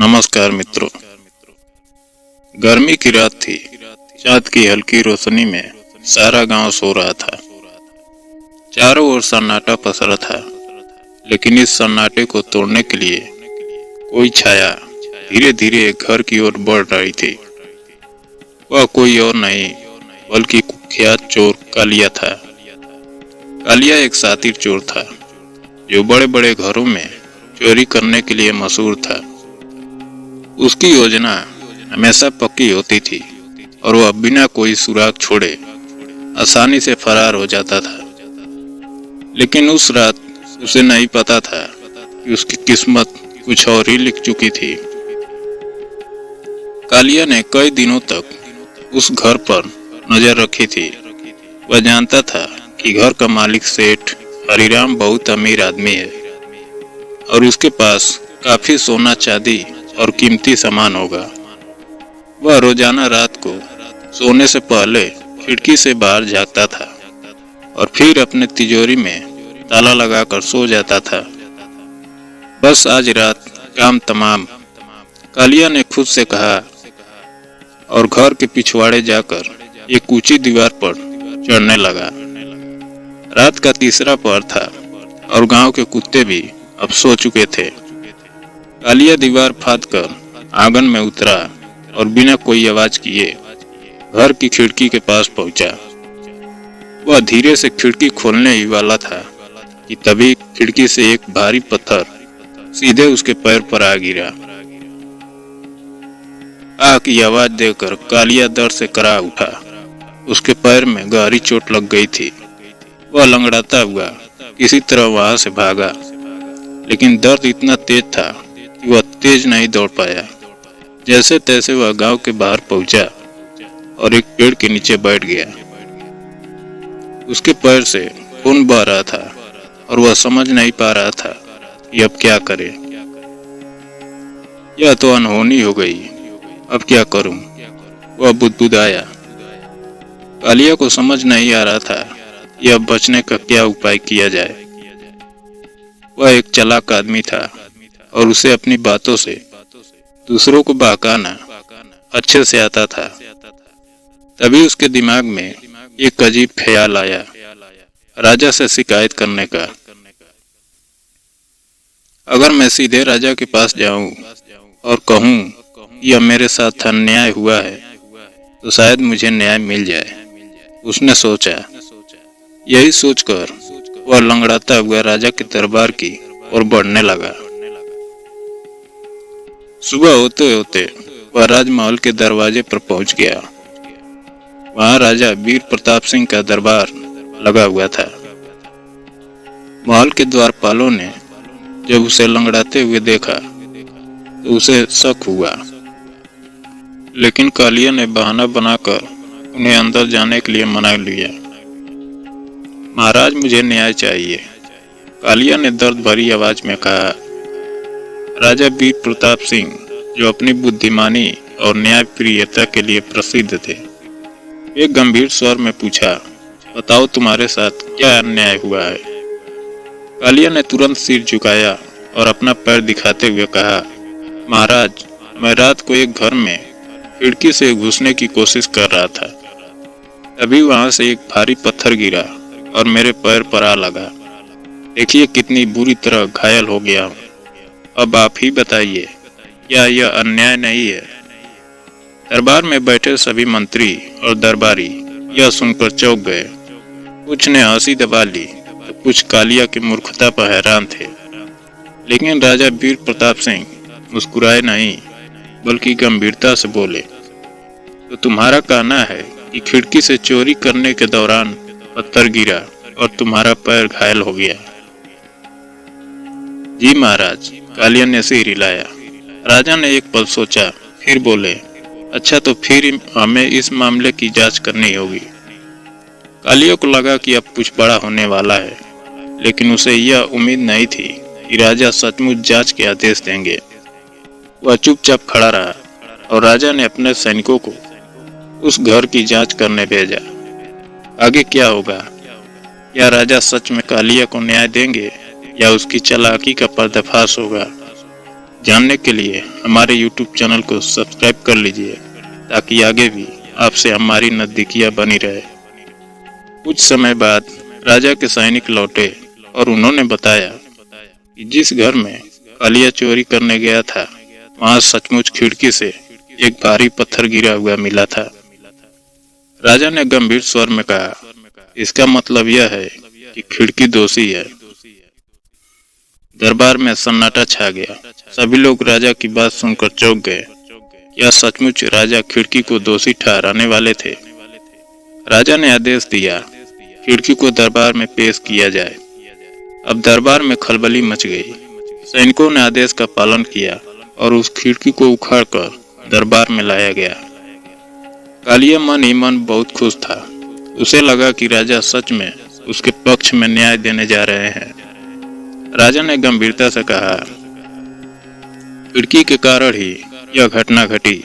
नमस्कार मित्रों। गर्मी की रात थी। चाँद की हल्की रोशनी में सारा गांव सो रहा था। चारों ओर सन्नाटा पसरा था, लेकिन इस सन्नाटे को तोड़ने के लिए कोई छाया धीरे धीरे एक घर की ओर बढ़ रही थी। वह कोई और नहीं बल्कि कुख्यात चोर कालिया था। कालिया एक शातिर चोर था जो बड़े बड़े घरों में चोरी करने के लिए मशहूर था। उसकी योजना हमेशा पक्की होती थी और वह बिना कोई सुराग छोड़े आसानी से फरार हो जाता था। लेकिन उस रात उसे नहीं पता था कि उसकी किस्मत कुछ और ही लिख चुकी थी। कालिया ने कई दिनों तक उस घर पर नजर रखी थी। वह जानता था कि घर का मालिक सेठ हरिराम बहुत अमीर आदमी है और उसके पास काफी सोना चांदी और कीमती सामान होगा। वह रोजाना रात को सोने से पहले खिड़की से बाहर झांकता था और फिर अपने तिजोरी में ताला लगाकर सो जाता था। बस आज रात काम तमाम, कालिया ने खुद से कहा और घर के पिछवाड़े जाकर एक ऊंची दीवार पर चढ़ने लगा। रात का तीसरा पहर था और गांव के कुत्ते भी अब सो चुके थे। कालिया दीवार फांदकर आंगन में उतरा और बिना कोई आवाज किए घर की खिड़की के पास पहुंचा। वह धीरे से खिड़की खोलने ही वाला था कि तभी खिड़की से एक भारी पत्थर सीधे उसके पैर पर आ गिरा। आह की आवाज देकर कालिया दर्द से करा उठा। उसके पैर में गहरी चोट लग गई थी। वह लंगड़ाता हुआ किसी तरह वहां से भागा, लेकिन दर्द इतना तेज था कि वह तेज नहीं दौड़ पाया। जैसे तैसे वह गांव के बाहर पहुंचा और एक पेड़ के नीचे बैठ गया। उसके पैर से खून बह रहा था और वह समझ नहीं पा रहा था कि अब क्या करे। यह तो अनहोनी हो गई, अब क्या करूं? वह बुदबुदाया। कालिया को समझ नहीं आ रहा था कि अब बचने का क्या उपाय किया जाए। वह एक चालाक आदमी था और उसे अपनी बातों से दूसरों को बहकाना अच्छे से आता था। तभी उसके दिमाग में एक अजीब ख्याल आया, राजा से शिकायत करने का। अगर मैं सीधे राजा के पास जाऊं और कहूं यह मेरे साथ अन्याय हुआ है तो शायद मुझे न्याय मिल जाए, उसने सोचा। यही सोचकर वह लंगड़ाता हुआ राजा के दरबार की ओर बढ़ने लगा। सुबह होते होते वह राजमहल के दरवाजे पर पहुंच गया। वहां राजा वीर प्रताप सिंह का दरबार लगा हुआ था। महल के द्वारपालों ने जब उसे लंगड़ाते हुए देखा तो उसे शक हुआ, लेकिन कालिया ने बहाना बनाकर उन्हें अंदर जाने के लिए मना लिया। महाराज, मुझे न्याय चाहिए, कालिया ने दर्द भरी आवाज में कहा। राजा वीर प्रताप सिंह, जो अपनी बुद्धिमानी और न्याय प्रियता के लिए प्रसिद्ध थे, एक गंभीर स्वर में पूछा, बताओ तुम्हारे साथ क्या अन्याय हुआ है? कालिया ने तुरंत सिर झुकाया और अपना पैर दिखाते हुए कहा, महाराज, मैं रात को एक घर में खिड़की से घुसने की कोशिश कर रहा था। तभी वहां से एक भारी पत्थर गिरा और मेरे पैर पर आ लगा। देखिए कितनी बुरी तरह घायल हो गया हूं। अब आप ही बताइए, क्या यह अन्याय नहीं है? दरबार में बैठे सभी मंत्री और दरबारी यह सुनकर चौंक गए। कुछ ने हंसी दबा ली तो कुछ कालिया की मूर्खता पर हैरान थे। लेकिन राजा वीर प्रताप सिंह मुस्कुराए नहीं, बल्कि गंभीरता से बोले, तो तुम्हारा कहना है कि खिड़की से चोरी करने के दौरान पत्थर गिरा और तुम्हारा पैर घायल हो गया? जी महाराज, कालिया ने सिर हिलाया। राजा ने एक पल सोचा, फिर बोले, अच्छा तो फिर हमें इस मामले की जांच करनी होगी। कालिया को लगा कि अब कुछ बड़ा होने वाला है, लेकिन उसे यह उम्मीद नहीं थी कि राजा सचमुच जांच के आदेश देंगे। वह चुपचाप खड़ा रहा और राजा ने अपने सैनिकों को उस घर की जांच करने भेजा। आगे क्या होगा? क्या राजा सच में कालिया को न्याय देंगे या उसकी चालाकी का पर्दाफाश होगा? जानने के लिए हमारे YouTube चैनल को सब्सक्राइब कर लीजिए ताकि आगे भी आपसे हमारी नजदीकियां बनी रहे। कुछ समय बाद राजा के सैनिक लौटे और उन्होंने बताया कि जिस घर में कालिया चोरी करने गया था वहां सचमुच खिड़की से एक भारी पत्थर गिरा हुआ मिला था। राजा ने गंभीर स्वर में कहा, इसका मतलब यह है कि खिड़की दोषी है। दरबार में सन्नाटा छा गया। सभी लोग राजा की बात सुनकर चौंक गए। क्या सचमुच राजा खिड़की को दोषी ठहराने वाले थे? राजा ने आदेश दिया, खिड़की को दरबार में पेश किया जाए। अब दरबार में खलबली मच गई। सैनिकों ने आदेश का पालन किया और उस खिड़की को उखाड़कर दरबार में लाया गया। कालिया मन ही मन बहुत खुश था। उसे लगा कि राजा सच में उसके पक्ष में न्याय देने जा रहे हैं। राजा ने गंभीरता से कहा, खिड़की के कारण ही यह घटना घटी,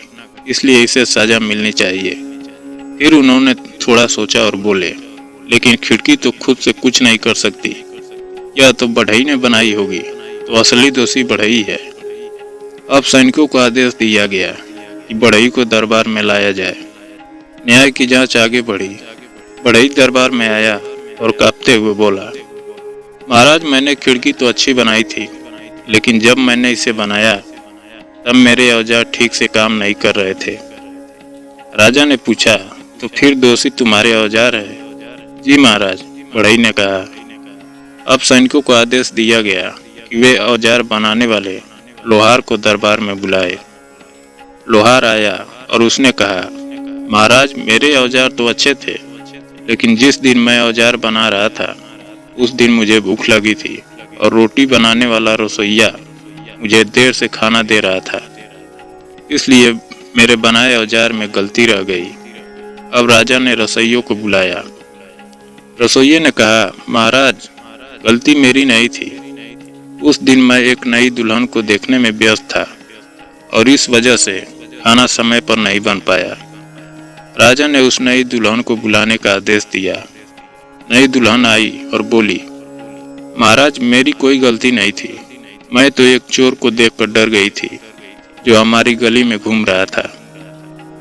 इसलिए इसे सजा मिलनी चाहिए। फिर उन्होंने थोड़ा सोचा और बोले, लेकिन खिड़की तो खुद से कुछ नहीं कर सकती। यह तो बढ़ई ने बनाई होगी, तो असली दोषी बढ़ई है। अब सैनिकों को आदेश दिया गया कि बढ़ई को दरबार में लाया जाए। न्याय की जांच आगे बढ़ी। बढ़ई दरबार में आया और कांपते हुए बोला, महाराज, मैंने खिड़की तो अच्छी बनाई थी, लेकिन जब मैंने इसे बनाया तब मेरे औजार ठीक से काम नहीं कर रहे थे। राजा ने पूछा, तो फिर दोषी तुम्हारे औजार है? जी महाराज, बढ़ई ने कहा। अब सैनिकों को आदेश दिया गया कि वे औजार बनाने वाले लोहार को दरबार में बुलाए। लोहार आया और उसने कहा, महाराज, मेरे औजार तो अच्छे थे, लेकिन जिस दिन मैं औजार बना रहा था उस दिन मुझे भूख लगी थी और रोटी बनाने वाला रसोइया मुझे देर से खाना दे रहा था, इसलिए मेरे बनाए औजार में गलती रह गई। अब राजा ने रसोइयों को बुलाया। रसोइये ने कहा, महाराज, गलती मेरी नहीं थी। उस दिन मैं एक नई दुल्हन को देखने में व्यस्त था और इस वजह से खाना समय पर नहीं बन पाया। राजा ने उस नई दुल्हन को बुलाने का आदेश दिया। नई दुल्हन आई और बोली, महाराज, मेरी कोई गलती नहीं थी। मैं तो एक चोर को देखकर डर गई थी जो हमारी गली में घूम रहा था।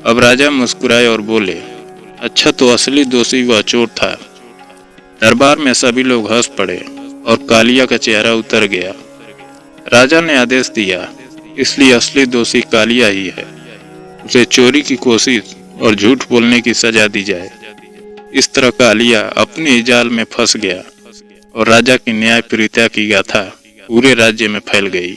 अब राजा मुस्कुराए और बोले, अच्छा, तो असली दोषी वह चोर था। दरबार में सभी लोग हंस पड़े और कालिया का चेहरा उतर गया। राजा ने आदेश दिया, इसलिए असली दोषी कालिया ही है। उसे चोरी की कोशिश और झूठ बोलने की सजा दी जाए। इस तरह कालिया अपनी जाल में फंस गया और राजा की न्यायप्रियता की गाथा पूरे राज्य में फैल गई।